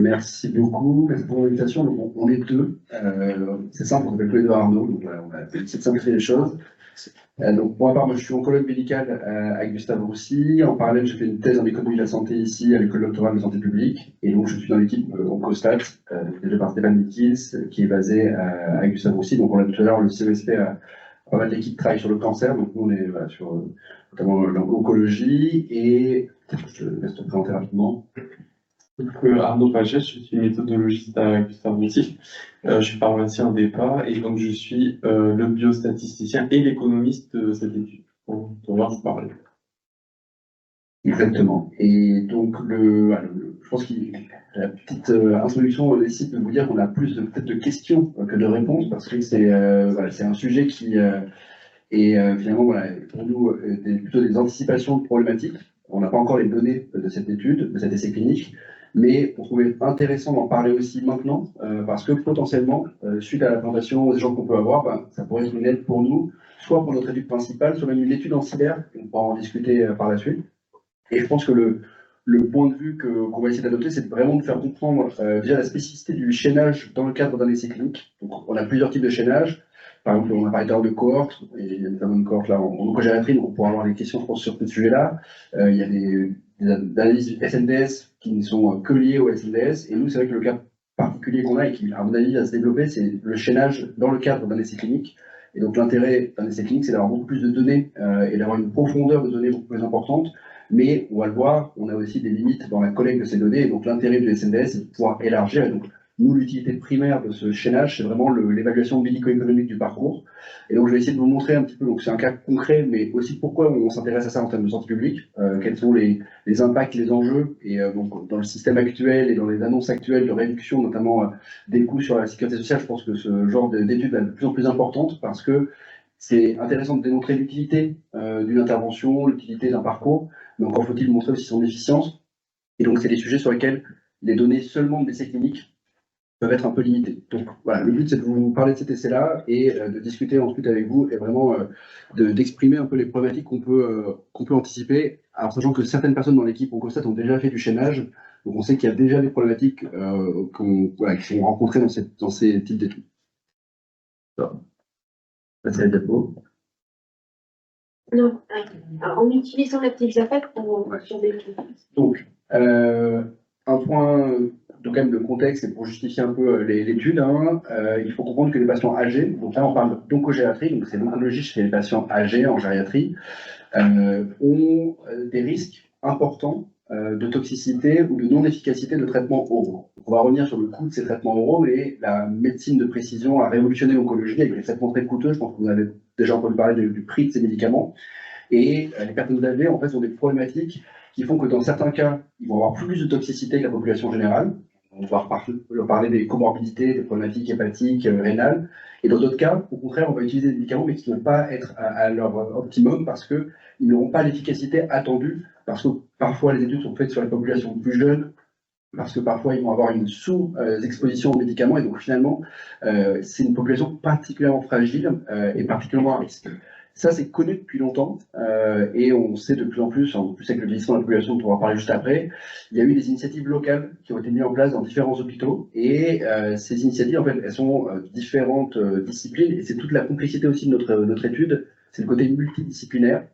Merci beaucoup. Merci pour l'invitation. Donc, on est deux. C'est simple, on s'appelle tous les deux Arnaud. Donc, voilà, on a essayé de simplifier les choses. Donc, pour ma part, moi, je suis oncologue médical à Gustave Roussy. En parallèle, j'ai fait une thèse en économie de la santé ici à l'école doctorale de santé publique. Et donc, je suis dans l'équipe Oncostat, dirigée par Stéphane Nikis, qui est basée à Gustave Roussy. Donc, on l'a tout à l'heure, le CESP a pas mal d'équipes qui travaillent sur le cancer. Donc, nous, on est voilà, sur notamment l'oncologie. Et peut-être que je te laisse te présenter rapidement. Arnaud Pagès, je suis méthodologiste à Gustave Roussy. Je suis pharmacien d'EPA et donc je suis le biostatisticien et l'économiste de cette étude pour pouvoir vous parler. Exactement. Et donc, je pense que la petite introduction nécessite de vous dire qu'on a plus peut-être de questions que de réponses, parce que c'est un sujet qui est finalement voilà, pour nous plutôt des anticipations de problématiques. On n'a pas encore les données de cette étude, de cet essai clinique, mais on trouvait intéressant d'en parler aussi maintenant, parce que potentiellement, suite à la présentation, aux échanges qu'on peut avoir, ça pourrait être une aide pour nous, soit pour notre étude principale, soit même une étude ancillaire, on pourra en discuter par la suite. Et je pense que le point de vue qu'on va essayer d'adopter, c'est vraiment de faire comprendre déjà la spécificité du chaînage dans le cadre d'un essai clinique. Donc, on a plusieurs types de chaînage. Par exemple, on a parlé d'heures de cohorte, et il y a notamment une cohorte là en oncogériatrie, donc on pourra avoir des questions, je pense, sur ce sujet-là. Il y a des analyses SNDS qui ne sont que liées au SNDS. Et nous, c'est vrai que le cas particulier qu'on a et qui, à mon avis, va se développer, c'est le chaînage dans le cadre d'un essai clinique. Et donc, l'intérêt d'un essai clinique, c'est d'avoir beaucoup plus de données et d'avoir une profondeur de données beaucoup plus importante. Mais on va le voir, on a aussi des limites dans la collecte de ces données. Et donc l'intérêt du SNDS, c'est de pouvoir élargir. Et donc nous, l'utilité primaire de ce chaînage, c'est vraiment l'évaluation médico-économique du parcours. Et donc je vais essayer de vous montrer un petit peu, donc c'est un cas concret, mais aussi pourquoi on s'intéresse à ça en termes de santé publique, quels sont les impacts, les enjeux, et donc dans le système actuel et dans les annonces actuelles de réduction, notamment des coûts sur la sécurité sociale. Je pense que ce genre d'études est de plus en plus importante parce que c'est intéressant de démontrer l'utilité d'une intervention, l'utilité d'un parcours, mais encore faut-il montrer aussi son efficience. Et donc, c'est des sujets sur lesquels les données seulement de l'essai clinique peuvent être un peu limitées. Donc, voilà, le but, c'est de vous parler de cet essai-là et de discuter ensuite avec vous et vraiment d'exprimer un peu les problématiques qu'on peut anticiper. Alors, sachant que certaines personnes dans l'équipe, on constate, ont déjà fait du chaînage. Donc, on sait qu'il y a déjà des problématiques qui sont rencontrées dans ces types d'études. Passer à la diapo. Non, en utilisant la petite diapo sur des Donc, un point quand même de contexte et pour justifier un peu l'étude, il faut comprendre que les patients âgés, donc là on parle d'oncogériatrie, donc c'est l'oncologie chez les patients âgés en gériatrie, ont des risques importants de toxicité ou de non-efficacité de traitements oraux. On va revenir sur le coût de ces traitements oraux, mais la médecine de précision a révolutionné l'oncologie avec des traitements très coûteux. Je pense que vous avez déjà entendu parler du prix de ces médicaments. Et les personnes âgées, en fait, ont des problématiques qui font que dans certains cas, ils vont avoir plus de toxicité que la population générale. On va parler des comorbidités, des problématiques hépatiques, rénales. Et dans d'autres cas, au contraire, on va utiliser des médicaments, mais qui ne vont pas être à leur optimum parce qu'ils n'auront pas l'efficacité attendue. Parce que parfois, les études sont faites sur les populations plus jeunes, parce que parfois, ils vont avoir une sous-exposition aux médicaments. Et donc, finalement, c'est une population particulièrement fragile et particulièrement à risque. Ça, c'est connu depuis longtemps et on sait de plus en plus avec le vieillissement de la population dont on va parler juste après, il y a eu des initiatives locales qui ont été mises en place dans différents hôpitaux et ces initiatives, en fait, elles sont différentes disciplines et c'est toute la complexité aussi de notre étude, c'est le côté multidisciplinaire.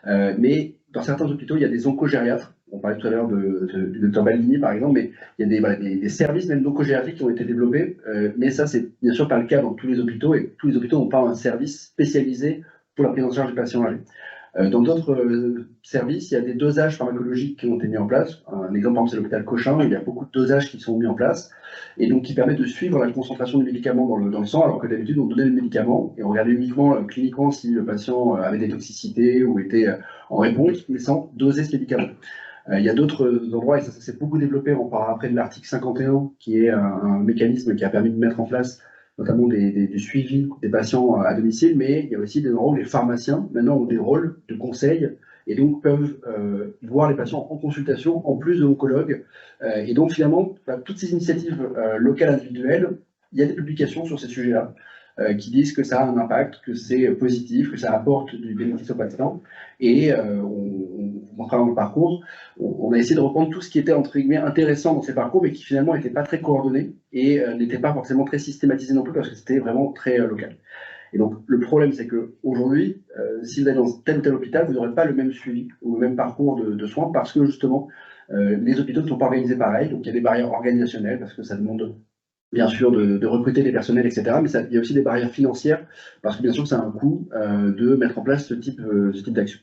Mais dans certains hôpitaux, il y a des oncogériatres. On parlait tout à l'heure du docteur Baldini, par exemple, mais il y a des services même d'oncogériatrie qui ont été développés. Mais ça, c'est bien sûr pas le cas dans tous les hôpitaux et tous les hôpitaux n'ont pas un service spécialisé pour la prise en charge des patients âgés. Dans d'autres services, il y a des dosages pharmacologiques qui ont été mis en place. Un exemple, par exemple, c'est l'hôpital Cochin, où il y a beaucoup de dosages qui sont mis en place et donc qui permettent de suivre la concentration du médicament dans le sang, alors que d'habitude, on donnait le médicament et on regardait uniquement cliniquement si le patient avait des toxicités ou était en réponse, mais sans doser ce médicament. Il y a d'autres endroits, et ça s'est beaucoup développé, on parlera après de l'article 51, qui est un mécanisme qui a permis de mettre en place notamment du suivi des patients à domicile, mais il y a aussi des endroits où les pharmaciens, maintenant, ont des rôles de conseil et donc peuvent voir les patients en consultation, en plus de oncologues. Et donc, finalement, toutes ces initiatives locales individuelles, il y a des publications sur ces sujets-là qui disent que ça a un impact, que c'est positif, que ça apporte du bénéfice aux patients. Et on travaillant le parcours, on a essayé de reprendre tout ce qui était entre guillemets intéressant dans ces parcours, mais qui finalement n'était pas très coordonné et n'était pas forcément très systématisé non plus parce que c'était vraiment très local. Et donc le problème, c'est que aujourd'hui, si vous allez dans tel ou tel hôpital, vous n'aurez pas le même suivi ou le même parcours de soins parce que justement les hôpitaux ne sont pas organisés pareil. Donc il y a des barrières organisationnelles parce que ça demande bien sûr de recruter des personnels, etc. Mais il y a aussi des barrières financières parce que bien sûr ça a un coût de mettre en place ce type d'action.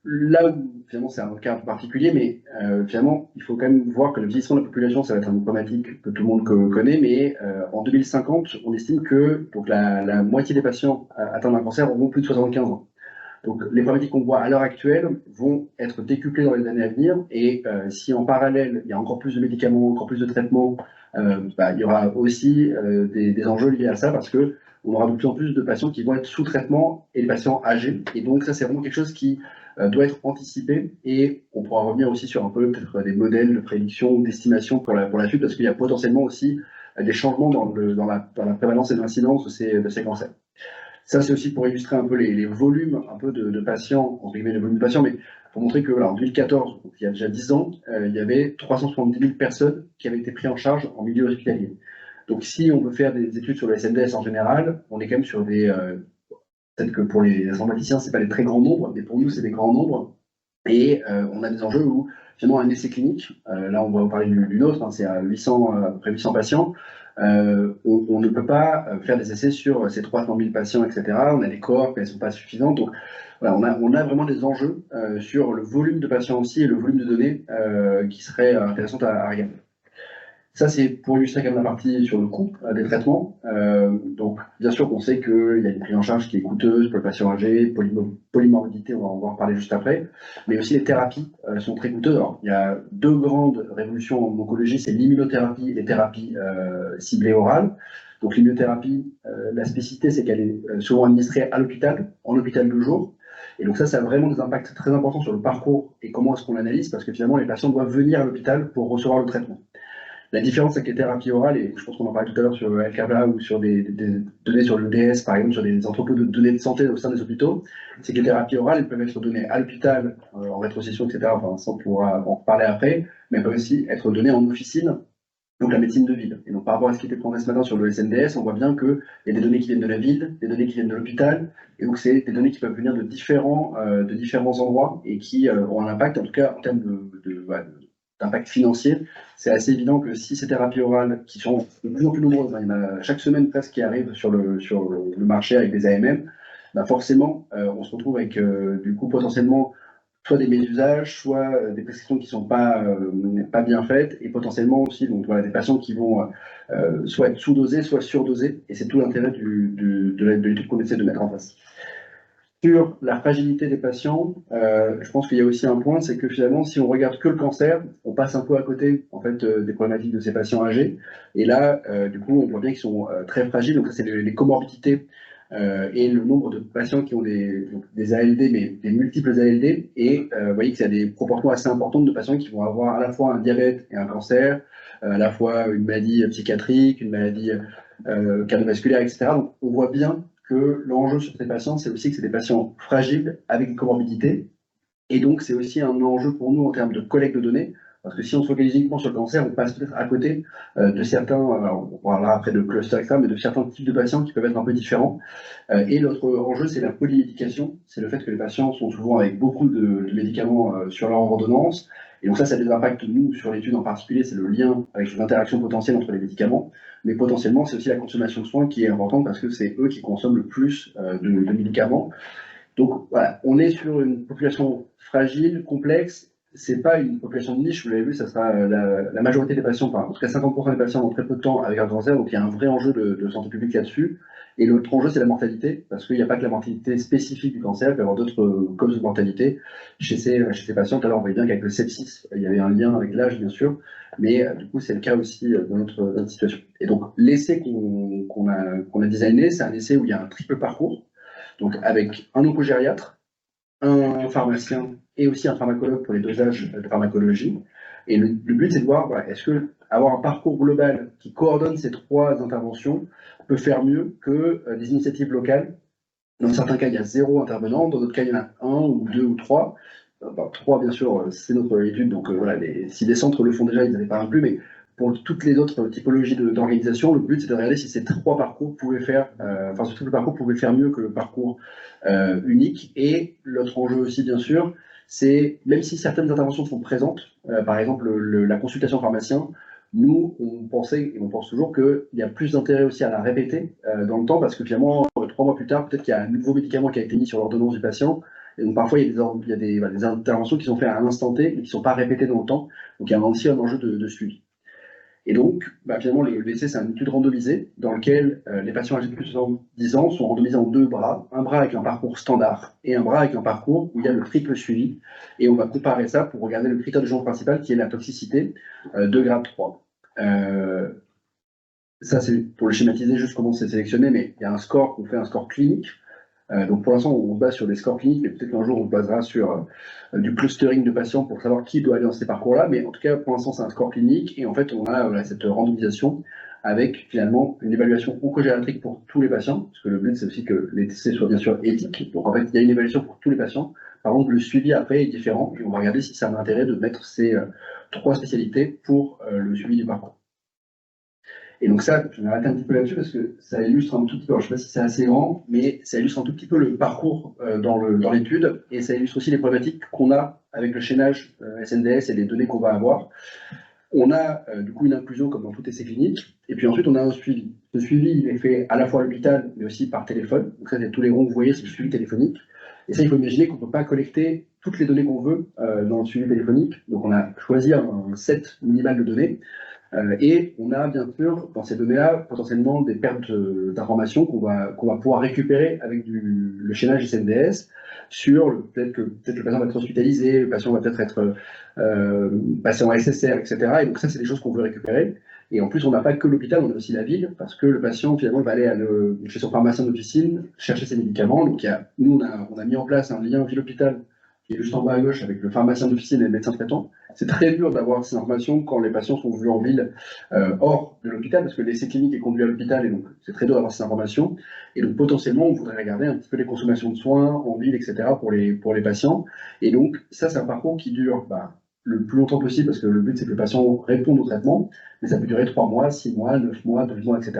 Là où finalement c'est un cas un peu particulier, mais finalement il faut quand même voir que le vieillissement de la population, ça va être une problématique que tout le monde connaît, mais en 2050, on estime que donc, la moitié des patients atteints d'un cancer auront plus de 75 ans. Donc les problématiques qu'on voit à l'heure actuelle vont être décuplées dans les années à venir, et si en parallèle il y a encore plus de médicaments, encore plus de traitements, il y aura aussi des enjeux liés à ça parce que on aura de plus en plus de patients qui vont être sous traitement et des patients âgés. Et donc ça c'est vraiment quelque chose qui doit être anticipé, et on pourra revenir aussi sur un peu peut-être des modèles de prédiction ou d'estimation pour la suite parce qu'il y a potentiellement aussi des changements dans la prévalence et l'incidence de ces cancers. Ça, c'est aussi pour illustrer un peu les volumes un peu de patients, entre guillemets, les volumes de patients, mais pour montrer que, alors, en 2014, donc il y a déjà 10 ans, il y avait 370 000 personnes qui avaient été prises en charge en milieu hospitalier. Donc, si on veut faire des études sur le SNDS en général, on est quand même sur des. Peut-être que pour les informaticiens, c'est pas des très grands nombres, mais pour nous, c'est des grands nombres. Et on a des enjeux où, finalement, un essai clinique, là, on va vous parler du nôtre, hein, c'est à 800, à peu près 800 patients. On ne peut pas faire des essais sur ces 300 000 patients, etc. On a des cohortes, mais elles ne sont pas suffisantes. Donc, voilà, on a vraiment des enjeux sur le volume de patients aussi et le volume de données qui seraient intéressantes à regarder. Ça, c'est pour illustrer quand même la partie sur le coût des traitements. Donc, bien sûr qu'on sait qu'il y a une prise en charge qui est coûteuse pour le patient âgé, polymorbidité, on va en reparler juste après, mais aussi les thérapies sont très coûteuses. Alors, il y a deux grandes révolutions en oncologie, c'est l'immunothérapie et les thérapies ciblées orales. Donc, l'immunothérapie, la spécificité, c'est qu'elle est souvent administrée à l'hôpital, en hôpital de jour. Et donc ça a vraiment des impacts très importants sur le parcours et comment est-ce qu'on l'analyse, parce que finalement, les patients doivent venir à l'hôpital pour recevoir le traitement. La différence avec les thérapies orales, et je pense qu'on en parlait tout à l'heure sur LKVA ou sur des données sur le DS, par exemple, sur des entrepôts de données de santé au sein des hôpitaux, c'est que les thérapies orales elles peuvent être données à l'hôpital, en rétrocession, etc. Enfin, ça, on pourra en reparler après, mais elles peuvent aussi être données en officine, donc la médecine de ville. Et donc par rapport à ce qui était présenté ce matin sur le SNDS, on voit bien qu'il y a des données qui viennent de la ville, des données qui viennent de l'hôpital, et donc c'est des données qui peuvent venir de différents endroits et qui ont un impact, en tout cas en termes d'impact financier. C'est assez évident que si ces thérapies orales, qui sont de plus en plus nombreuses, hein, il y en a chaque semaine presque qui arrivent sur le marché avec des AMM, forcément, on se retrouve avec du coup potentiellement soit des mésusages, soit des prescriptions qui ne sont pas bien faites, et potentiellement aussi donc, voilà, des patients qui vont soit être sous-dosés, soit surdosés, et c'est tout l'intérêt de l'étude qu'on essaie de mettre en place. Sur la fragilité des patients, je pense qu'il y a aussi un point, c'est que finalement, si on regarde que le cancer, on passe un peu à côté en fait, des problématiques de ces patients âgés. Et là, du coup, on voit bien qu'ils sont très fragiles. Donc, ça, c'est les comorbidités et le nombre de patients qui ont des ALD, mais des multiples ALD. Et vous voyez qu'il y a des proportions assez importantes de patients qui vont avoir à la fois un diabète et un cancer, à la fois une maladie psychiatrique, une maladie cardiovasculaire, etc. Donc, on voit bien que l'enjeu sur ces patients, c'est aussi que c'est des patients fragiles avec des comorbidités. Et donc, c'est aussi un enjeu pour nous en termes de collecte de données, parce que si on se focalise uniquement sur le cancer, on passe peut-être à côté de certains, alors on parlera après de clusters, etc., mais de certains types de patients qui peuvent être un peu différents. Et l'autre enjeu, c'est la polymédication, c'est le fait que les patients sont souvent avec beaucoup de médicaments sur leur ordonnance. Et donc ça a des impacts, nous, sur l'étude en particulier, c'est le lien avec les interactions potentielles entre les médicaments, mais potentiellement, c'est aussi la consommation de soins qui est importante parce que c'est eux qui consomment le plus de médicaments. Donc voilà, on est sur une population fragile, complexe. C'est pas une population de niche, vous l'avez vu, ça sera la majorité des patients, enfin, en tout cas 50% des patients dans très peu de temps avec un cancer, donc il y a un vrai enjeu de santé publique là-dessus. Et l'autre enjeu, c'est la mortalité, parce qu'il n'y a pas que la mortalité spécifique du cancer, il peut y avoir d'autres causes de mortalité chez ces patients. Tout à l'heure, on voyait bien qu'avec le sepsis, il y avait un lien avec l'âge, bien sûr, mais du coup, c'est le cas aussi dans notre situation. Et donc, l'essai qu'on a designé, c'est un essai où il y a un triple parcours, donc avec un oncogériatre, un pharmacien et aussi un pharmacologue pour les dosages de pharmacologie. Et le but, c'est de voir, voilà, est-ce que avoir un parcours global qui coordonne ces trois interventions peut faire mieux que des initiatives locales Dans certains cas, il y a 0 intervenant, dans d'autres cas, il y en a 1 ou 2 ou 3. 3, bien sûr, c'est notre étude, donc voilà, si les centres le font déjà, ils n'avaient pas inclus, mais pour toutes les autres typologies d'organisation, le but c'est de regarder si ces 3 parcours pouvaient faire, enfin surtout le parcours pouvait faire mieux que le parcours unique. Et l'autre enjeu aussi, bien sûr, c'est même si certaines interventions sont présentes, par exemple la consultation pharmacien, nous on pensait et on pense toujours qu'il y a plus d'intérêt aussi à la répéter dans le temps, parce que finalement 3 mois plus tard, peut-être qu'il y a un nouveau médicament qui a été mis sur l'ordonnance du patient. Et donc parfois, il y a des interventions qui sont faites à l'instant T, mais qui ne sont pas répétées dans le temps. Donc il y a aussi un enjeu de suivi. Et donc, finalement, l'essai, c'est une étude randomisée dans laquelle les patients âgés de plus de 70 ans sont randomisés en 2 bras. Un bras avec un parcours standard et un bras avec un parcours où il y a le triple suivi. Et on va comparer ça pour regarder le critère de genre principal qui est la toxicité de grade 3. Ça, c'est pour le schématiser juste comment c'est sélectionné, mais il y a un score qu'on fait, un score clinique. Donc pour l'instant, on se base sur des scores cliniques, mais peut-être qu'un jour, on se basera sur du clustering de patients pour savoir qui doit aller dans ces parcours-là. Mais en tout cas, pour l'instant, c'est un score clinique. Et en fait, on a cette randomisation avec finalement une évaluation oncogériatrique pour tous les patients, parce que le but, c'est aussi que les essais soient bien sûr éthiques. Donc en fait, il y a une évaluation pour tous les patients. Par contre, le suivi après est différent. Et on va regarder si ça a un intérêt de mettre ces 3 spécialités pour le suivi du parcours. Et donc ça, je vais m'arrêter un petit peu là-dessus parce que ça illustre un tout petit peu, alors je ne sais pas si c'est assez grand, mais ça illustre un tout petit peu le parcours dans l'étude, et ça illustre aussi les problématiques qu'on a avec le chaînage SNDS et les données qu'on va avoir. On a du coup une inclusion comme dans tout essai clinique, et puis ensuite on a un suivi. Ce suivi, il est fait à la fois à l'hôpital, mais aussi par téléphone. Donc ça, c'est tous les ronds que vous voyez, c'est le suivi téléphonique. Et ça, il faut imaginer qu'on ne peut pas collecter toutes les données qu'on veut dans le suivi téléphonique. Donc on a choisi un set minimal de données. Et on a bien sûr dans ces données-là potentiellement des pertes d'informations qu'on va pouvoir récupérer avec le chaînage SNDS sur peut-être que le patient va être hospitalisé, le patient va peut-être être passé en SSR, etc. Et donc ça, c'est des choses qu'on veut récupérer. Et en plus, on n'a pas que l'hôpital, on a aussi la ville, parce que le patient finalement va aller chez son pharmacien d'officine chercher ses médicaments. Donc nous, on a mis en place un lien ville-hôpital qui est juste en bas à gauche avec le pharmacien d'officine et le médecin traitant. C'est très dur d'avoir ces informations quand les patients sont vus en ville hors de l'hôpital, parce que l'essai clinique est conduit à l'hôpital, et donc c'est très dur d'avoir ces informations. Et donc potentiellement, on voudrait regarder un petit peu les consommations de soins en ville, etc. pour les patients. Et donc ça, c'est un parcours qui dure le plus longtemps possible, parce que le but, c'est que le patient réponde au traitement, mais ça peut durer 3 mois, 6 mois, 9 mois, 12 mois, etc.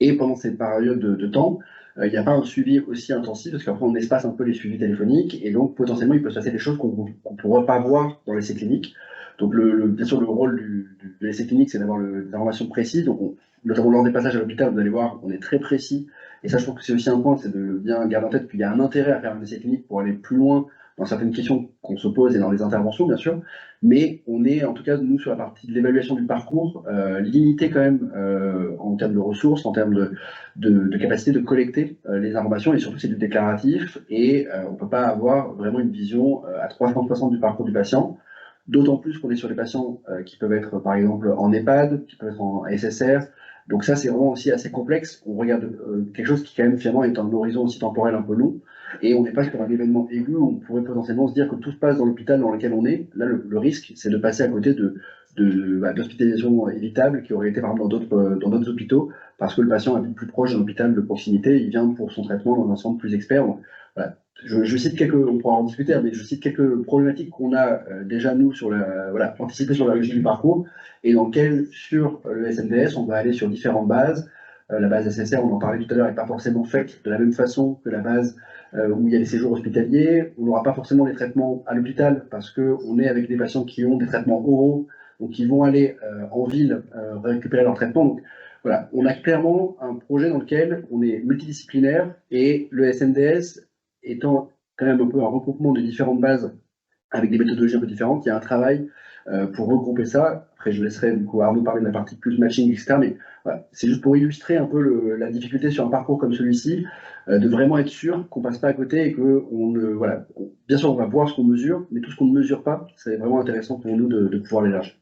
Et pendant cette période de temps, il n'y a pas un suivi aussi intensif, parce qu'après on espace un peu les suivis téléphoniques, et donc potentiellement il peut se passer des choses qu'on ne pourra pas voir dans l'essai clinique. Donc bien sûr le rôle de l'essai clinique, c'est d'avoir des informations précises. Donc notamment lors des passages à l'hôpital, vous allez voir, on est très précis, et ça je trouve que c'est aussi un point, c'est de bien garder en tête qu'il y a un intérêt à faire un essai clinique pour aller plus loin dans certaines questions qu'on se pose et dans les interventions bien sûr, mais on est en tout cas nous sur la partie de l'évaluation du parcours limité quand même en termes de ressources, en termes de capacité de collecter les informations, et surtout c'est du déclaratif, et on ne peut pas avoir vraiment une vision à 360 du parcours du patient, d'autant plus qu'on est sur des patients qui peuvent être par exemple en EHPAD, qui peuvent être en SSR. Donc ça, c'est vraiment aussi assez complexe. On regarde quelque chose qui quand même finalement est un horizon aussi temporel un peu long, et on n'est pas sur un événement aigu où on pourrait potentiellement se dire que tout se passe dans l'hôpital dans lequel on est. Là, le risque, c'est de passer à côté d'hospitalisation évitable qui aurait été par exemple dans d'autres hôpitaux, parce que le patient habite plus proche d'un hôpital de proximité, il vient pour son traitement dans un centre plus expert. Donc, voilà. Je cite on pourra en discuter, mais je cite quelques problématiques qu'on a déjà nous anticipées sur la logique du parcours, et dans lequel sur le SNDS, on va aller sur différentes bases. La base SSR, on en parlait tout à l'heure, n'est pas forcément faite de la même façon que la base où il y a les séjours hospitaliers. On n'aura pas forcément les traitements à l'hôpital, parce qu'on est avec des patients qui ont des traitements oraux, donc ils vont aller en ville récupérer leur traitement. Donc voilà, on a clairement un projet dans lequel on est multidisciplinaire, et le SNDS étant quand même un peu un regroupement de différentes bases avec des méthodologies un peu différentes, il y a un travail pour regrouper ça. Après, je laisserai du coup Arnaud parler de la partie plus matching, etc. Mais voilà, c'est juste pour illustrer un peu la difficulté sur un parcours comme celui-ci, de vraiment être sûr qu'on passe pas à côté, et que bien sûr, on va voir ce qu'on mesure, mais tout ce qu'on ne mesure pas, c'est vraiment intéressant pour nous de pouvoir l'élargir.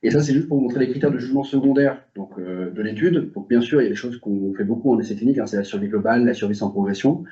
Et ça, c'est juste pour vous montrer les critères de jugement secondaire de l'étude. Donc, bien sûr, il y a des choses qu'on fait beaucoup en essai clinique, c'est la survie globale, la survie sans progression.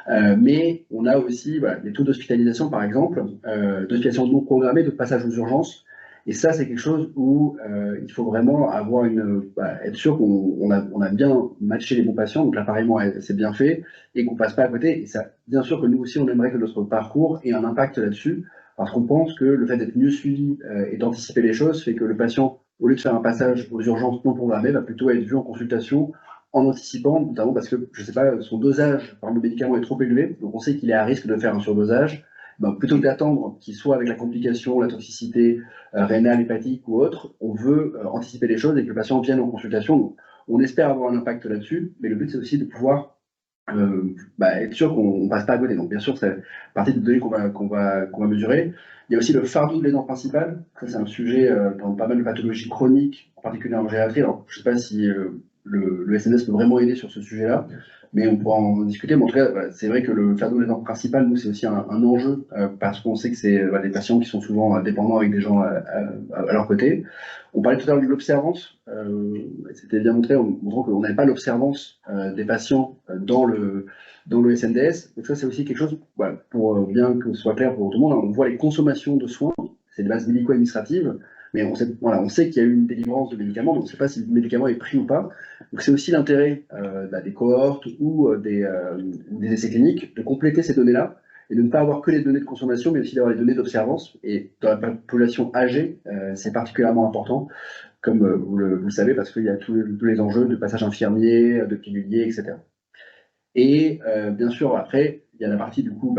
Mais on a aussi les taux d'hospitalisation, par exemple, d'hospitalisation non programmée, de passage aux urgences. Et ça, c'est quelque chose où il faut vraiment avoir être sûr qu'on a bien matché les bons patients, donc l'appareillement c'est bien fait, et qu'on passe pas à côté. Et ça, bien sûr que nous aussi, on aimerait que notre parcours ait un impact là-dessus, parce qu'on pense que le fait d'être mieux suivi et d'anticiper les choses fait que le patient, au lieu de faire un passage aux urgences non programmées, va plutôt être vu en consultation en anticipant, notamment parce que, je sais pas, son dosage par le médicament est trop élevé, donc on sait qu'il est à risque de faire un surdosage. Ben, plutôt que d'attendre qu'il soit avec la complication, la toxicité rénale, hépatique ou autre, on veut anticiper les choses et que le patient vienne en consultation. Donc, on espère avoir un impact là-dessus, mais le but c'est aussi de pouvoir être sûr qu'on ne passe pas à côté. Donc bien sûr, c'est partie des données qu'on va mesurer. Il y a aussi le fardeau de l'aidant principal. Ça, c'est un sujet dans pas mal de pathologies chroniques, en particulier en gériatrie. Alors, je ne sais pas si le SNS peut vraiment aider sur ce sujet-là, mais on pourra en discuter. Mais en tout cas, voilà, c'est vrai que le fardeau de l'aidant principal, nous, c'est aussi un enjeu parce qu'on sait que c'est des patients qui sont souvent dépendants avec des gens à leur côté. On parlait tout à l'heure de l'observance. C'était bien montré en montrant qu'on n'avait pas l'observance des patients dans le SNDS. Donc ça, c'est aussi quelque chose, voilà, pour bien que ce soit clair pour tout le monde, hein, on voit les consommations de soins, c'est des bases médico-administratives, mais on sait qu'il y a eu une délivrance de médicaments, donc on ne sait pas si le médicament est pris ou pas. Donc c'est aussi l'intérêt des cohortes ou des essais cliniques de compléter ces données-là et de ne pas avoir que les données de consommation, mais aussi d'avoir les données d'observance. Et dans la population âgée, c'est particulièrement important, comme vous le savez, parce qu'il y a tous les enjeux de passage infirmier, de pilulier, etc. Et bien sûr, après, il y a la partie du coup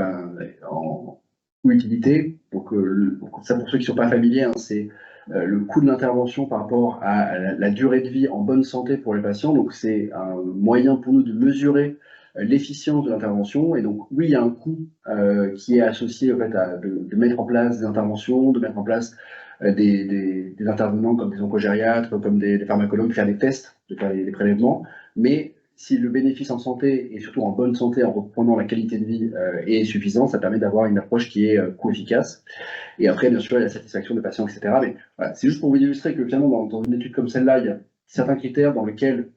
en utilité. Donc, ça, pour ceux qui ne sont pas familiers, hein, c'est le coût de l'intervention par rapport à la durée de vie en bonne santé pour les patients. Donc, c'est un moyen pour nous de mesurer l'efficience de l'intervention. Et donc, oui, il y a un coût qui est associé au fait de mettre en place des interventions, de mettre en place des intervenants comme des oncogériatres, comme des pharmacologues, faire des tests, de faire des prélèvements. Mais si le bénéfice en santé et surtout en bonne santé en reprenant la qualité de vie est suffisant, ça permet d'avoir une approche qui est coût-efficace. Et après, bien sûr, il y a la satisfaction des patients, etc. Mais voilà, c'est juste pour vous illustrer que finalement, dans une étude comme celle-là, il y a certains critères dans lesquels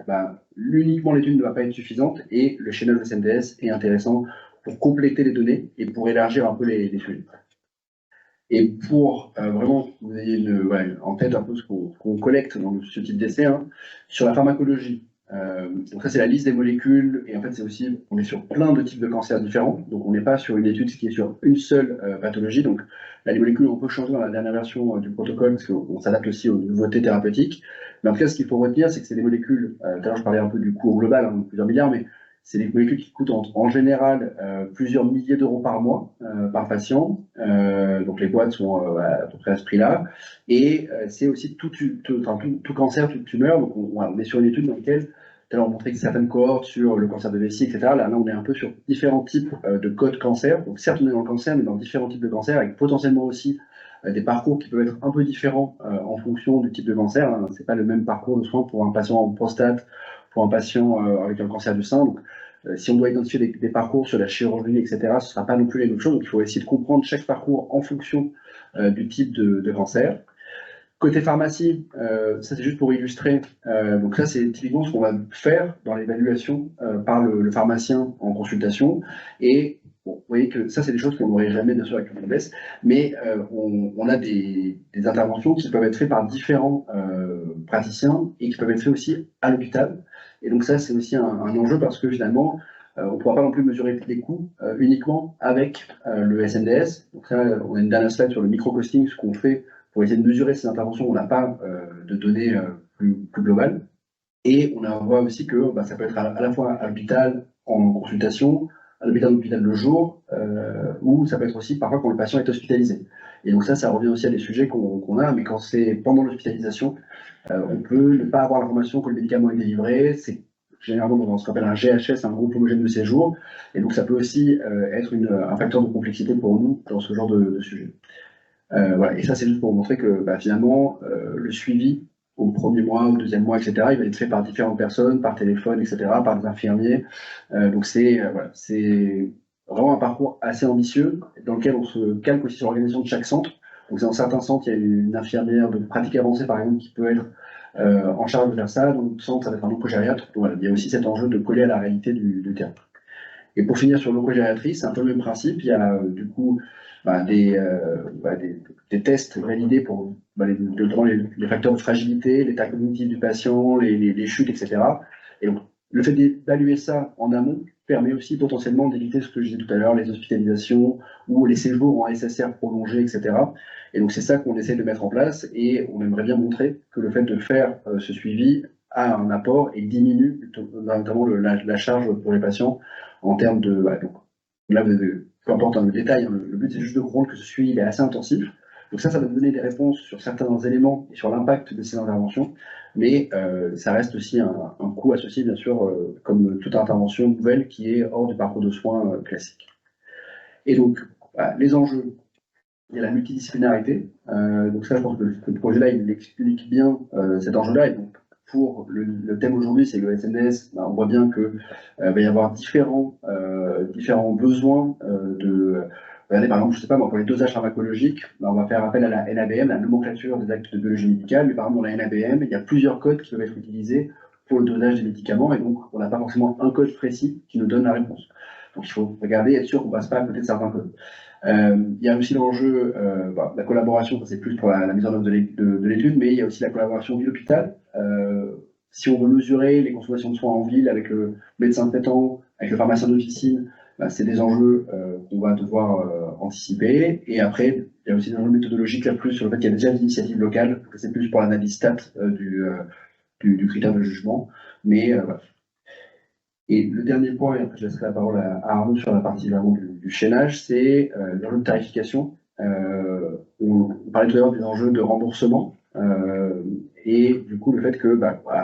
uniquement l'étude ne va pas être suffisante et le schéma de SNDS est intéressant pour compléter les données et pour élargir un peu les sujets. Et pour vraiment que vous ayez en tête un peu ce qu'on collecte dans ce type d'essai, hein, sur la pharmacologie. Donc ça, c'est la liste des molécules, et en fait, c'est aussi, on est sur plein de types de cancers différents, donc on n'est pas sur une étude qui est sur une seule pathologie. Donc là, les molécules, on peut changer dans la dernière version du protocole, parce qu'on s'adapte aussi aux nouveautés thérapeutiques. Mais en tout cas, ce qu'il faut retenir, c'est que c'est des molécules, tout à l'heure je parlais un peu du coût au global, hein, plusieurs milliards, mais c'est des molécules qui coûtent en général plusieurs milliers d'euros par mois par patient. Donc les boîtes sont à peu près à ce prix-là. Et c'est aussi tout cancer, toute tumeur. Donc on est sur une étude dans laquelle, tout à l'heure on montrait que certaines cohortes sur le cancer de vessie, etc. Là, on est un peu sur différents types de codes cancer. Donc certes, on est dans le cancer, mais dans différents types de cancer, avec potentiellement aussi des parcours qui peuvent être un peu différents en fonction du type de cancer. Hein. C'est pas le même parcours de soins pour un patient en prostate, pour un patient avec un cancer du sein. Donc, si on doit identifier des parcours sur la chirurgie, etc., ce ne sera pas non plus les mêmes choses. Donc, il faut essayer de comprendre chaque parcours en fonction du type de cancer. Côté pharmacie, ça c'est juste pour illustrer. Donc ça, c'est typiquement ce qu'on va faire dans l'évaluation par le pharmacien en consultation. Et bon, vous voyez que ça, c'est des choses qu'on n'aurait jamais, bien sûr, avec le MBS, mais on a des interventions qui peuvent être faites par différents praticiens et qui peuvent être faites aussi à l'hôpital. Et donc ça, c'est aussi un enjeu parce que finalement, on ne pourra pas non plus mesurer les coûts uniquement avec le SNDS. Donc ça, on a une dernière slide sur le micro-costing, ce qu'on fait pour essayer de mesurer ces interventions. On n'a pas de données plus globales. Et on voit aussi que ça peut être à la fois à l'hôpital en consultation, à l'hôpital le jour, ou ça peut être aussi parfois quand le patient est hospitalisé. Et donc ça revient aussi à des sujets qu'on a, mais quand c'est pendant l'hospitalisation, on peut ne pas avoir l'information que le médicament est délivré. C'est généralement dans ce qu'on appelle un GHS, un groupe homogène de séjour. Et donc ça peut aussi être un facteur de complexité pour nous dans ce genre de sujet. Voilà. Et ça, c'est juste pour montrer que finalement, le suivi au premier mois, au deuxième mois, etc., il va être fait par différentes personnes, par téléphone, etc., par des infirmiers. Donc c'est vraiment un parcours assez ambitieux dans lequel on se calque aussi sur l'organisation de chaque centre. Donc dans certains centres, il y a une infirmière de pratique avancée, par exemple, qui peut être en charge de faire ça. Dans d'autres centres, ça va être un oncogériatre. Donc voilà, il y a aussi cet enjeu de coller à la réalité du terrain. Et pour finir sur l'oncogériatrie, c'est un peu le même principe. Il y a du coup des tests validés pour notamment les facteurs de fragilité, l'état cognitif du patient, les chutes, etc. Et donc, le fait d'évaluer ça en amont permet aussi potentiellement d'éviter ce que je disais tout à l'heure, les hospitalisations ou les séjours en SSR prolongés, etc. Et donc c'est ça qu'on essaie de mettre en place et on aimerait bien montrer que le fait de faire ce suivi a un apport et diminue notamment la charge pour les patients en termes de... donc, là, peu importe le détail, hein, le but c'est juste de comprendre que ce suivi est assez intensif. Donc ça va nous donner des réponses sur certains éléments et sur l'impact de ces interventions, mais ça reste aussi un coût associé, bien sûr, comme toute intervention nouvelle qui est hors du parcours de soins classique. Et donc, voilà, les enjeux, il y a la multidisciplinarité. Donc ça, je pense que le projet-là, il explique bien cet enjeu-là. Et donc, pour le thème aujourd'hui, c'est le SNDS, on voit bien que va y avoir différents besoins de... Regardez, par exemple, je sais pas, moi, pour les dosages pharmacologiques, on va faire appel à la NABM, la nomenclature des actes de biologie médicale. Mais par exemple, dans la NABM, il y a plusieurs codes qui peuvent être utilisés pour le dosage des médicaments. Et donc, on n'a pas forcément un code précis qui nous donne la réponse. Donc, il faut regarder, être sûr qu'on ne passe pas à côté de certains codes. Il y a aussi l'enjeu, la collaboration, c'est plus pour la mise en œuvre de l'étude, mais il y a aussi la collaboration ville-hôpital. Si on veut mesurer les consommations de soins en ville avec le médecin traitant, avec le pharmacien d'officine, c'est des enjeux qu'on va devoir anticiper. Et après, il y a aussi des enjeux méthodologiques là plus sur le fait qu'il y a déjà des initiatives locales, que c'est plus pour l'analyse stat du critère de jugement. Mais voilà. Et le dernier point, et après je laisserai la parole à Arnaud sur la partie vraiment du chaînage, c'est l'enjeu de tarification. On parlait tout à l'heure des enjeux de remboursement et du coup le fait que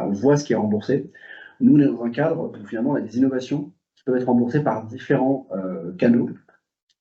on voit ce qui est remboursé. Nous, on est dans un cadre où finalement on a des innovations qui peuvent être remboursées par différents canaux.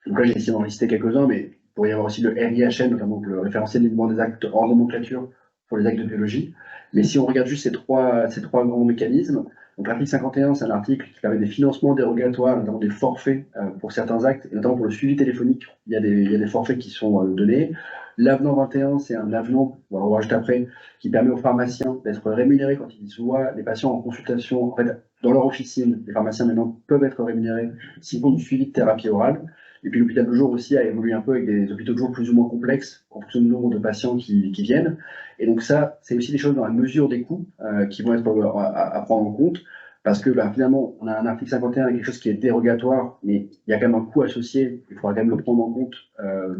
Donc là, j'ai essayé d'en lister quelques-uns, mais il pourrait y avoir aussi le RIHN, notamment le référentiel du mouvement des actes hors nomenclature pour les actes de biologie. Mais si on regarde juste ces trois grands mécanismes, donc l'article 51, c'est un article qui permet des financements dérogatoires, notamment des forfaits pour certains actes, et notamment pour le suivi téléphonique, il y a des forfaits qui sont donnés. L'avenant 21, c'est un avenant, on va voir juste après, qui permet aux pharmaciens d'être rémunérés quand ils voient les patients en consultation, en fait, dans leur officine. Les pharmaciens maintenant peuvent être rémunérés s'ils font du suivi de thérapie orale. Et puis l'hôpital de jour aussi a évolué un peu avec des hôpitaux de jour plus ou moins complexes en fonction du nombre de patients qui viennent. Et donc ça, c'est aussi des choses dans la mesure des coûts qui vont être à prendre en compte. Parce que finalement, on a un article 51 avec quelque chose qui est dérogatoire, mais il y a quand même un coût associé. Il faudra quand même le prendre en compte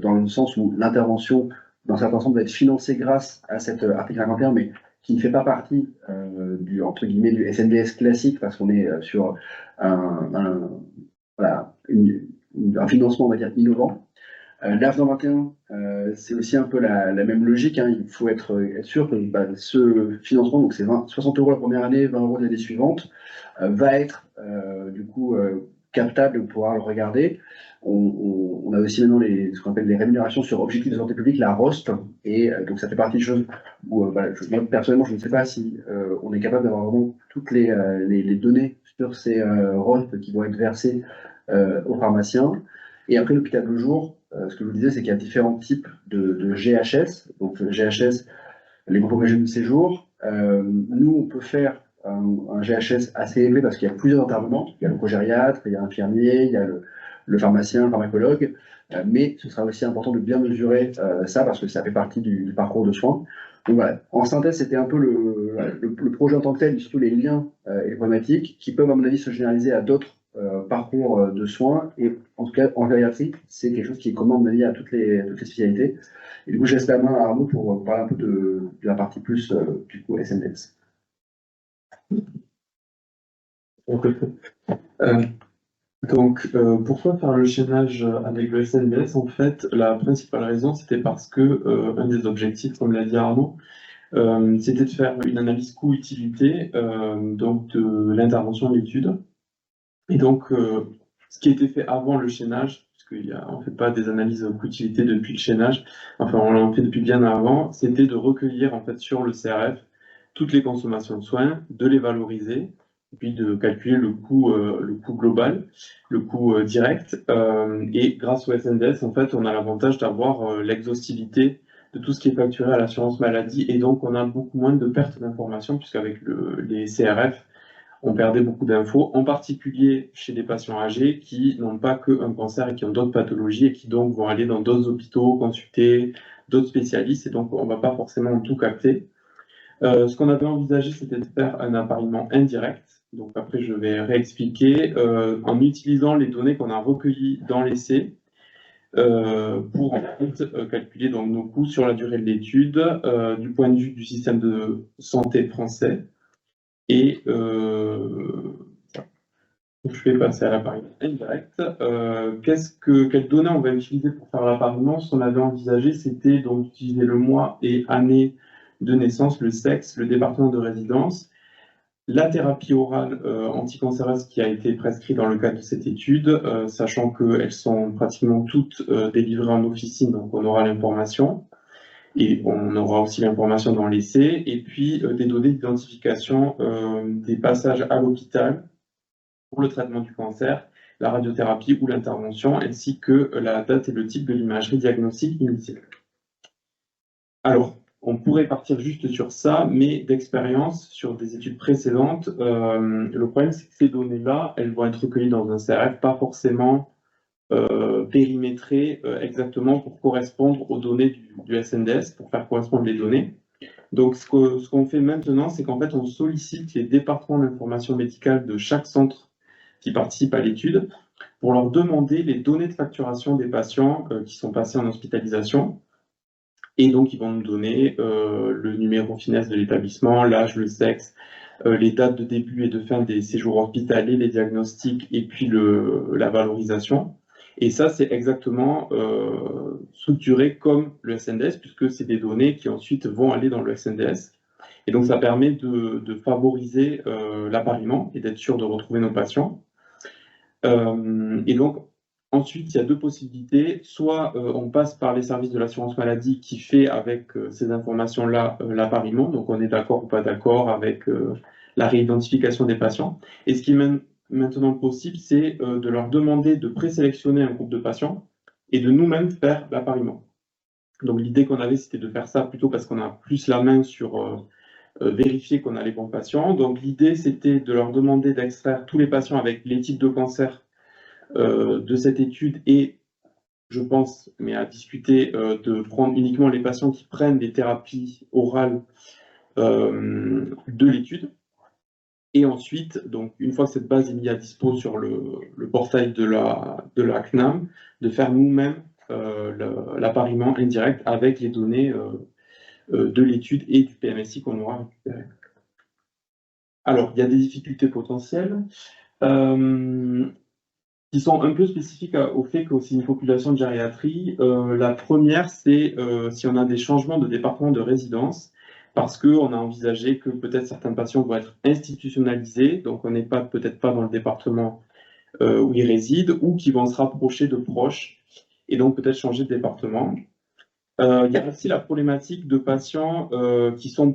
dans le sens où l'intervention, dans certains sens, va être financée grâce à cet article 51, mais qui ne fait pas partie entre guillemets, du SNDS classique, parce qu'on est sur voilà, un financement, on va dire, innovant. L'AFNOR 21, c'est aussi un peu la même logique. Hein. Il faut être sûr que ce financement, donc c'est 60 € la première année, 20 € l'année suivante, va être du coup captable pour pouvoir le regarder. On a aussi maintenant ce qu'on appelle les rémunérations sur objectifs de santé publique, la ROSP, et donc ça fait partie des choses où moi, personnellement, je ne sais pas si on est capable d'avoir vraiment toutes les données sur ces ROSP qui vont être versées aux pharmaciens. Et après l'hôpital de jour, ce que je vous disais, c'est qu'il y a différents types de GHS. Donc GHS, les groupes régionaux de séjour. Nous, on peut faire un GHS assez élevé parce qu'il y a plusieurs intervenants. Il y a le cogériatre, il y a l'infirmier, il y a le pharmacien, le pharmacologue. Mais ce sera aussi important de bien mesurer ça parce que ça fait partie du parcours de soins. Donc voilà, en synthèse, c'était un peu le projet en tant que tel, surtout les liens et les problématiques qui peuvent, à mon avis, se généraliser à d'autres parcours de soins. Et en tout cas, en gériatrie, c'est quelque chose qui est commun, à mon avis, à toutes les spécialités. Et du coup, je laisse la main à Arnaud pour parler un peu de la partie plus du coup SNDS. Pourquoi faire le chaînage avec le SNDS? En fait, la principale raison, c'était parce que un des objectifs, comme l'a dit Arnaud, c'était de faire une analyse coût-utilité donc de l'intervention de l'étude. Et donc, ce qui était fait avant le chaînage, puisqu'on ne fait pas des analyses coût-utilité depuis le chaînage, enfin on l'a fait depuis bien avant, c'était de recueillir en fait sur le CRF toutes les consommations de soins, de les valoriser, et puis de calculer le coût global, le coût direct. Et grâce au SNDS, en fait, on a l'avantage d'avoir l'exhaustivité de tout ce qui est facturé à l'assurance maladie, et donc on a beaucoup moins de pertes d'informations, puisqu'avec les CRF, on perdait beaucoup d'infos, en particulier chez des patients âgés qui n'ont pas qu'un cancer et qui ont d'autres pathologies et qui donc vont aller dans d'autres hôpitaux, consulter d'autres spécialistes, et donc on ne va pas forcément tout capter. Ce qu'on avait envisagé, c'était de faire un appariement indirect. Donc après, je vais réexpliquer, en utilisant les données qu'on a recueillies dans l'essai, pour en fait calculer donc, nos coûts sur la durée de l'étude du point de vue du système de santé français. Et je vais passer à l'appariement indirect. Quelles données on va utiliser pour faire l'appariement? Ce qu'on avait envisagé, c'était donc d'utiliser le mois et année de naissance, le sexe, le département de résidence, la thérapie orale anticancéreuse qui a été prescrite dans le cadre de cette étude, sachant qu'elles sont pratiquement toutes délivrées en officine, donc on aura l'information. Et on aura aussi l'information dans l'essai, et puis des données d'identification des passages à l'hôpital pour le traitement du cancer, la radiothérapie ou l'intervention, ainsi que la date et le type de l'imagerie diagnostique initiale. Alors, on pourrait partir juste sur ça, mais d'expérience, sur des études précédentes, le problème c'est que ces données-là, elles vont être recueillies dans un CRF, pas forcément périmétrées exactement pour correspondre aux données du SNDS, pour faire correspondre les données. Donc ce qu'on fait maintenant, c'est qu'en fait on sollicite les départements d'information médicale de chaque centre qui participe à l'étude pour leur demander les données de facturation des patients qui sont passés en hospitalisation. Et donc, ils vont nous donner le numéro finesse de l'établissement, l'âge, le sexe, les dates de début et de fin des séjours hospitaliers, les diagnostics et puis la valorisation. Et ça, c'est exactement structuré comme le SNDS, puisque c'est des données qui ensuite vont aller dans le SNDS. Et donc, ça permet de favoriser l'appariement et d'être sûr de retrouver nos patients. Et donc, ensuite, il y a deux possibilités. Soit on passe par les services de l'assurance maladie qui fait avec ces informations-là l'appariement, donc on est d'accord ou pas d'accord avec la réidentification des patients. Et ce qui est maintenant possible, c'est de leur demander de présélectionner un groupe de patients et de nous-mêmes faire l'appariement. Donc l'idée qu'on avait, c'était de faire ça plutôt parce qu'on a plus la main sur vérifier qu'on a les bons patients. Donc l'idée, c'était de leur demander d'extraire tous les patients avec les types de cancer de cette étude et, je pense, mais à discuter, de prendre uniquement les patients qui prennent des thérapies orales de l'étude. Et ensuite, donc, une fois que cette base est mise à dispo sur le portail de la CNAM, de faire nous-mêmes l'appariement indirect avec les données de l'étude et du PMSI qu'on aura récupéré. Alors, il y a des difficultés potentielles qui sont un peu spécifiques au fait que c'est une population de gériatrie. La première, c'est si on a des changements de département de résidence, parce qu'on a envisagé que peut-être certains patients vont être institutionnalisés, donc on n'est peut-être pas dans le département où ils résident, ou qui vont se rapprocher de proches, et donc peut-être changer de département. Il y a aussi la problématique de patients qui sont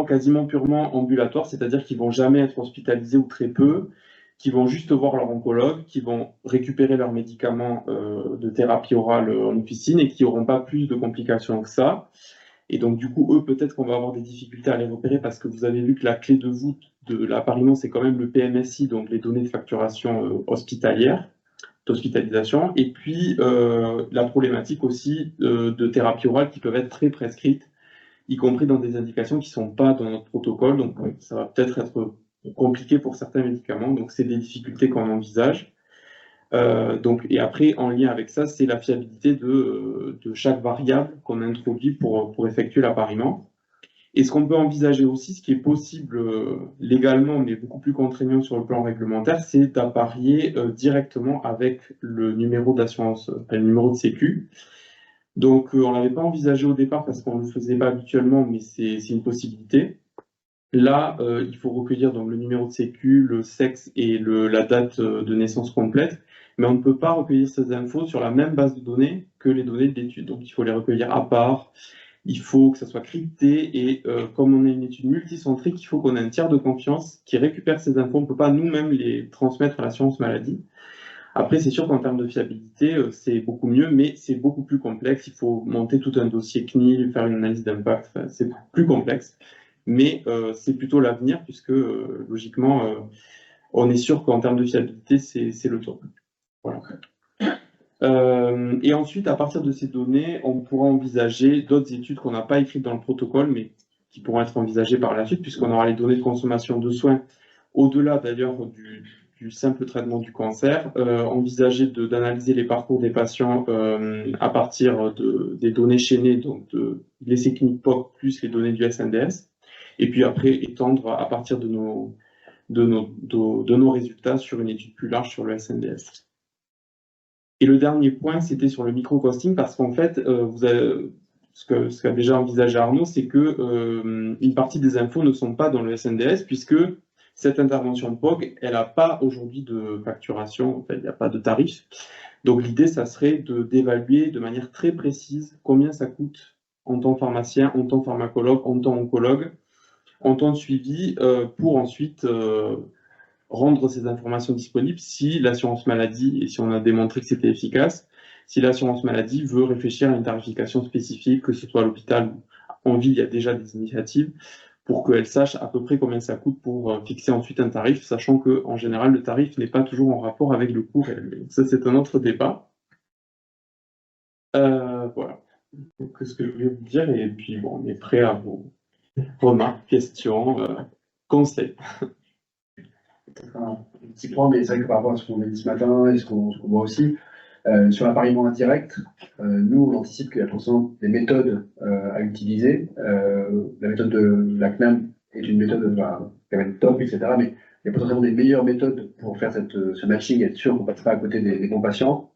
quasiment purement ambulatoires, c'est-à-dire qu'ils vont jamais être hospitalisés ou très peu, qui vont juste voir leur oncologue, qui vont récupérer leurs médicaments de thérapie orale en officine et qui n'auront pas plus de complications que ça. Et donc, du coup, eux, peut-être qu'on va avoir des difficultés à les repérer parce que vous avez vu que la clé de voûte de l'appariement, c'est quand même le PMSI, donc les données de facturation hospitalière, d'hospitalisation. Et puis, la problématique aussi de thérapie orale qui peuvent être très prescrites, y compris dans des indications qui ne sont pas dans notre protocole. Donc, ça va peut-être être compliqué pour certains médicaments. Donc, c'est des difficultés qu'on envisage. Et après, en lien avec ça, c'est la fiabilité de chaque variable qu'on introduit pour effectuer l'appariement. Et ce qu'on peut envisager aussi, ce qui est possible légalement, mais beaucoup plus contraignant sur le plan réglementaire, c'est d'apparier directement avec le numéro d'assurance, le numéro de sécu. Donc, on ne l'avait pas envisagé au départ parce qu'on ne le faisait pas habituellement, mais c'est une possibilité. Là, il faut recueillir donc, le numéro de sécu, le sexe et la date de naissance complète, mais on ne peut pas recueillir ces infos sur la même base de données que les données de l'étude. Donc, il faut les recueillir à part, il faut que ça soit crypté, et comme on est une étude multicentrique, il faut qu'on ait un tiers de confiance qui récupère ces infos. On ne peut pas nous-mêmes les transmettre à l'assurance maladie. Après, c'est sûr qu'en termes de fiabilité, c'est beaucoup mieux, mais c'est beaucoup plus complexe. Il faut monter tout un dossier CNIL, faire une analyse d'impact, c'est plus complexe. Mais c'est plutôt l'avenir, puisque logiquement, on est sûr qu'en termes de fiabilité, c'est le top. Voilà. Et ensuite, à partir de ces données, on pourra envisager d'autres études qu'on n'a pas écrites dans le protocole, mais qui pourront être envisagées par la suite, puisqu'on aura les données de consommation de soins, au-delà d'ailleurs du simple traitement du cancer, envisager d'analyser les parcours des patients à partir des données chaînées, donc de l'essai clinique POC plus les données du SNDS, et puis après étendre à partir de nos résultats sur une étude plus large sur le SNDS. Et le dernier point, c'était sur le micro-costing, parce qu'en fait, ce qu'a déjà envisagé Arnaud, c'est que une partie des infos ne sont pas dans le SNDS, puisque cette intervention POC, elle n'a pas aujourd'hui de facturation, en fait, il n'y a pas de tarif. Donc l'idée, ça serait d'évaluer de manière très précise combien ça coûte en tant que pharmacien, en tant que pharmacologue, en tant qu'oncologue, en temps de suivi, pour ensuite rendre ces informations disponibles si l'assurance maladie, et si on a démontré que c'était efficace, si l'assurance maladie veut réfléchir à une tarification spécifique, que ce soit à l'hôpital ou en ville, il y a déjà des initiatives, pour qu'elle sache à peu près combien ça coûte pour fixer ensuite un tarif, sachant qu'en général, le tarif n'est pas toujours en rapport avec le coût réel. Ça, c'est un autre débat. Voilà. Donc, ce que je voulais vous dire, et puis bon, on est prêt à vos remarques, questions, conseils. Un petit point, mais c'est vrai que par rapport à ce qu'on a dit ce matin et ce qu'on voit aussi, sur l'appariement indirect, nous, on anticipe qu'il y a forcément des méthodes à utiliser. La méthode de la CNAM est une méthode qui va être top, etc. Mais il y a potentiellement des meilleures méthodes pour faire ce matching et être sûr qu'on ne passe pas à côté des bons patients.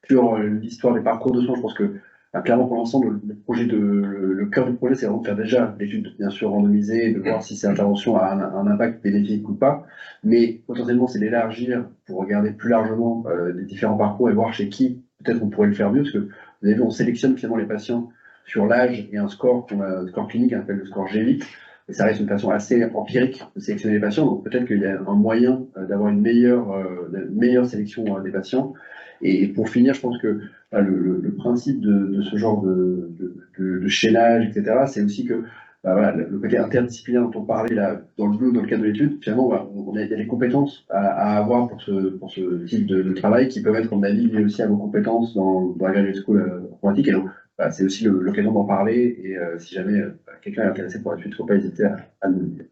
Sur l'histoire des parcours de soins, je pense que clairement pour l'ensemble, le cœur du projet, c'est vraiment de faire déjà l'étude, bien sûr, randomisée, de voir si cette intervention a un impact bénéfique ou pas, mais potentiellement c'est d'élargir pour regarder plus largement les différents parcours et voir chez qui peut-être on pourrait le faire mieux, parce que vous avez vu, on sélectionne finalement les patients sur l'âge et un score un score clinique, on appelle le score G8, et ça reste une façon assez empirique de sélectionner les patients, donc peut-être qu'il y a un moyen d'avoir une meilleure sélection des patients. Et pour finir, je pense que le principe de ce genre de chaînage, etc., c'est aussi que voilà, le côté interdisciplinaire dont on parlait là, dans le cadre de l'étude, finalement, il y a des compétences à avoir pour ce type de travail qui peuvent être, comme avis, liées aussi à vos compétences dans la graduate school informatique. Et donc, c'est aussi l'occasion d'en parler. Et si jamais quelqu'un est intéressé pour la suite, il ne faut pas hésiter à nous le dire.